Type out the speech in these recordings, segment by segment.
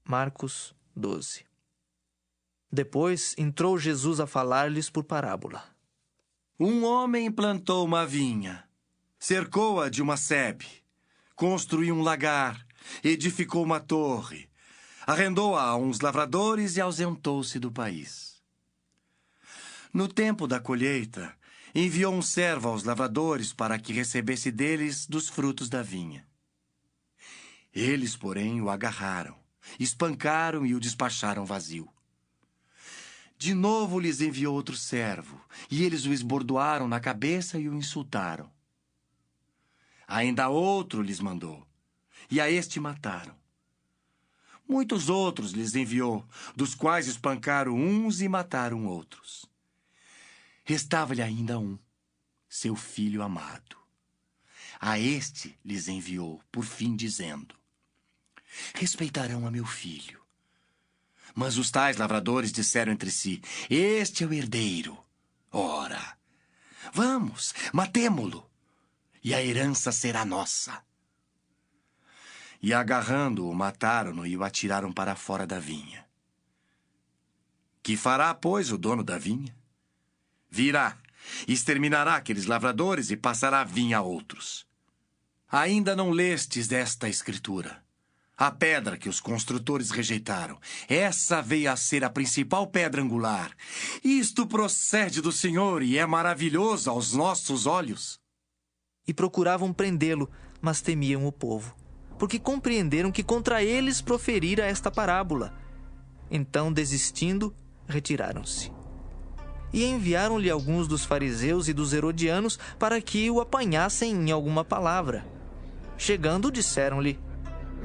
Marcos 12. Depois entrou Jesus a falar-lhes por parábola. Um homem plantou uma vinha, cercou-a de uma sebe, construiu um lagar, edificou uma torre, arrendou-a a uns lavradores e ausentou-se do país. No tempo da colheita, enviou um servo aos lavradores para que recebesse deles dos frutos da vinha. Eles, porém, o agarraram, espancaram e o despacharam vazio. De novo lhes enviou outro servo, e eles o esbordoaram na cabeça e o insultaram. Ainda outro lhes mandou, e a este mataram. Muitos outros lhes enviou, dos quais espancaram uns e mataram outros. Restava-lhe ainda um, seu filho amado. A este lhes enviou, por fim, dizendo: respeitarão a meu filho. Mas os tais lavradores disseram entre si: este é o herdeiro. Ora, vamos, matemo-lo, e a herança será nossa. E agarrando-o, mataram-no e o atiraram para fora da vinha. Que fará, pois, o dono da vinha? Virá, exterminará aqueles lavradores e passará a vinha a outros. Ainda não lestes esta escritura? A pedra que os construtores rejeitaram, essa veio a ser a principal pedra angular. Isto procede do Senhor e é maravilhoso aos nossos olhos. E procuravam prendê-lo, mas temiam o povo, porque compreenderam que contra eles proferira esta parábola. Então, desistindo, retiraram-se. E enviaram-lhe alguns dos fariseus e dos herodianos para que o apanhassem em alguma palavra. Chegando, disseram-lhe: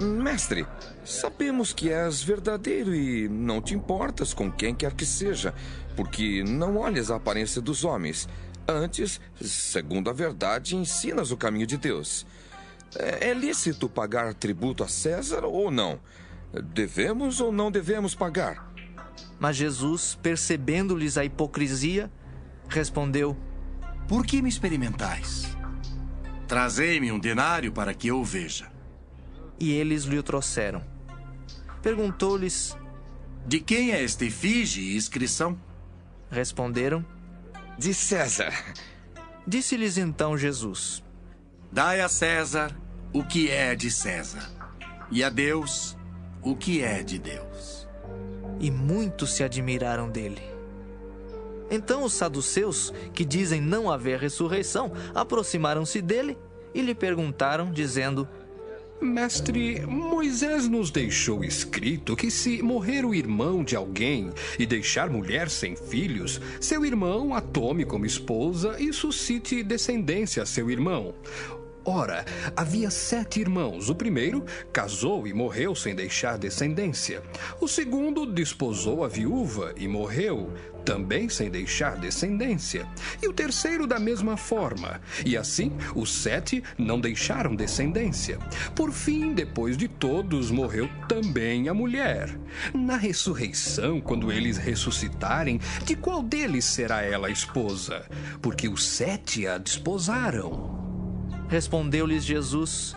Mestre, sabemos que és verdadeiro e não te importas com quem quer que seja, porque não olhas a aparência dos homens. Antes, segundo a verdade, ensinas o caminho de Deus. É lícito pagar tributo a César ou não? Devemos ou não devemos pagar? Mas Jesus, percebendo-lhes a hipocrisia, respondeu: por que me experimentais? Trazei-me um denário para que eu o veja. E eles lhe o trouxeram. Perguntou-lhes: de quem é esta efígie e inscrição? Responderam: de César. Disse-lhes então Jesus: dai a César o que é de César, e a Deus o que é de Deus. E muitos se admiraram dele. Então os saduceus, que dizem não haver ressurreição, aproximaram-se dele e lhe perguntaram, dizendo: Mestre, Moisés nos deixou escrito que se morrer o irmão de alguém e deixar mulher sem filhos, seu irmão a tome como esposa e suscite descendência a seu irmão. Ora, havia 7 irmãos. O primeiro casou e morreu sem deixar descendência. O segundo desposou a viúva e morreu, também sem deixar descendência. E o terceiro da mesma forma. E assim, os 7 não deixaram descendência. Por fim, depois de todos, morreu também a mulher. Na ressurreição, quando eles ressuscitarem, de qual deles será ela a esposa? Porque os 7 a desposaram. Respondeu-lhes Jesus: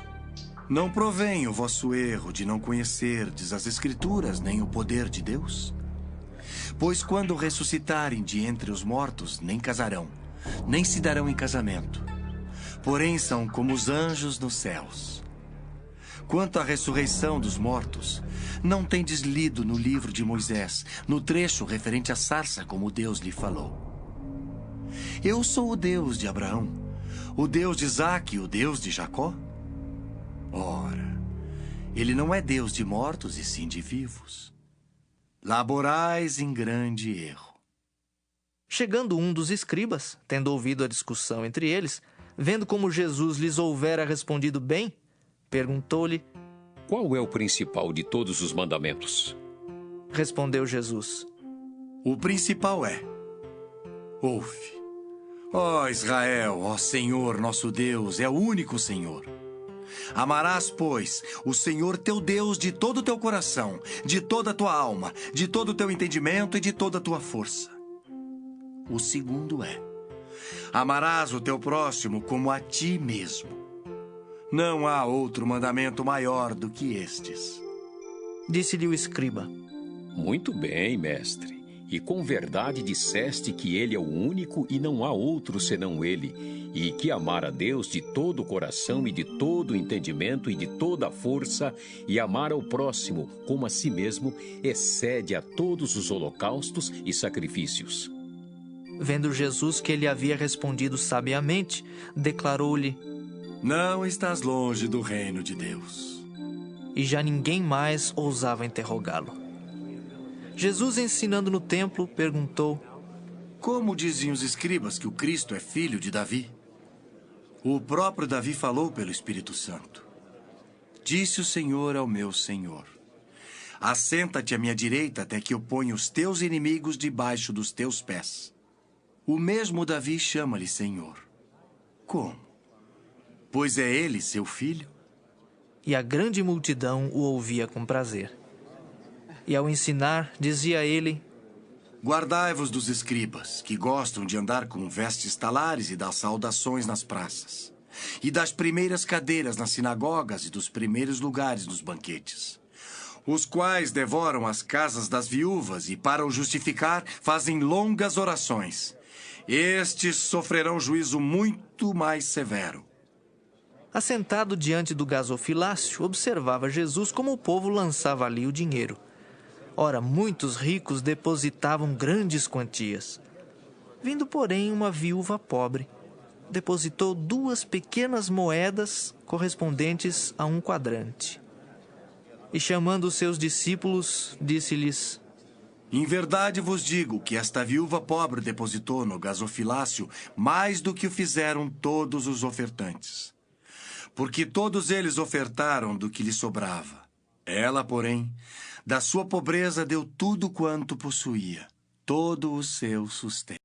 não provém o vosso erro de não conhecerdes as Escrituras nem o poder de Deus? Pois quando ressuscitarem de entre os mortos, nem casarão, nem se darão em casamento. Porém são como os anjos nos céus. Quanto à ressurreição dos mortos, não tendes lido no livro de Moisés, no trecho referente à sarça, como Deus lhe falou: eu sou o Deus de Abraão, o Deus de Isaque e o Deus de Jacó? Ora, ele não é Deus de mortos e sim de vivos. Laborais em grande erro. Chegando um dos escribas, tendo ouvido a discussão entre eles, vendo como Jesus lhes houvera respondido bem, perguntou-lhe: qual é o principal de todos os mandamentos? Respondeu Jesus: o principal é: ouve, ó Israel, ó Senhor nosso Deus, é o único Senhor. Amarás, pois, o Senhor teu Deus de todo o teu coração, de toda a tua alma, de todo o teu entendimento e de toda a tua força. O segundo é: amarás o teu próximo como a ti mesmo. Não há outro mandamento maior do que estes. Disse-lhe o escriba: Muito bem, mestre. E com verdade disseste que ele é o único e não há outro senão ele, e que amar a Deus de todo o coração e de todo o entendimento e de toda a força, e amar ao próximo como a si mesmo, excede a todos os holocaustos e sacrifícios. Vendo Jesus que ele havia respondido sabiamente, declarou-lhe: Não estás longe do reino de Deus. E já ninguém mais ousava interrogá-lo. Jesus, ensinando no templo, perguntou: Como diziam os escribas que o Cristo é filho de Davi? O próprio Davi falou pelo Espírito Santo. Disse o Senhor ao meu Senhor: Assenta-te à minha direita até que eu ponha os teus inimigos debaixo dos teus pés. O mesmo Davi chama-lhe Senhor. Como? Pois é ele seu filho? E a grande multidão o ouvia com prazer. E ao ensinar, dizia ele: Guardai-vos dos escribas, que gostam de andar com vestes talares e das saudações nas praças, e das primeiras cadeiras nas sinagogas e dos primeiros lugares nos banquetes, os quais devoram as casas das viúvas e, para o justificar, fazem longas orações. Estes sofrerão juízo muito mais severo. Assentado diante do gasofilácio, observava Jesus como o povo lançava ali o dinheiro. Ora, muitos ricos depositavam grandes quantias. Vindo, porém, uma viúva pobre, depositou 2 pequenas moedas correspondentes a 1 quadrante. E chamando os seus discípulos, disse-lhes: Em verdade vos digo que esta viúva pobre depositou no gasofilácio mais do que o fizeram todos os ofertantes. Porque todos eles ofertaram do que lhe sobrava. Ela, porém, da sua pobreza deu tudo quanto possuía, todo o seu sustento.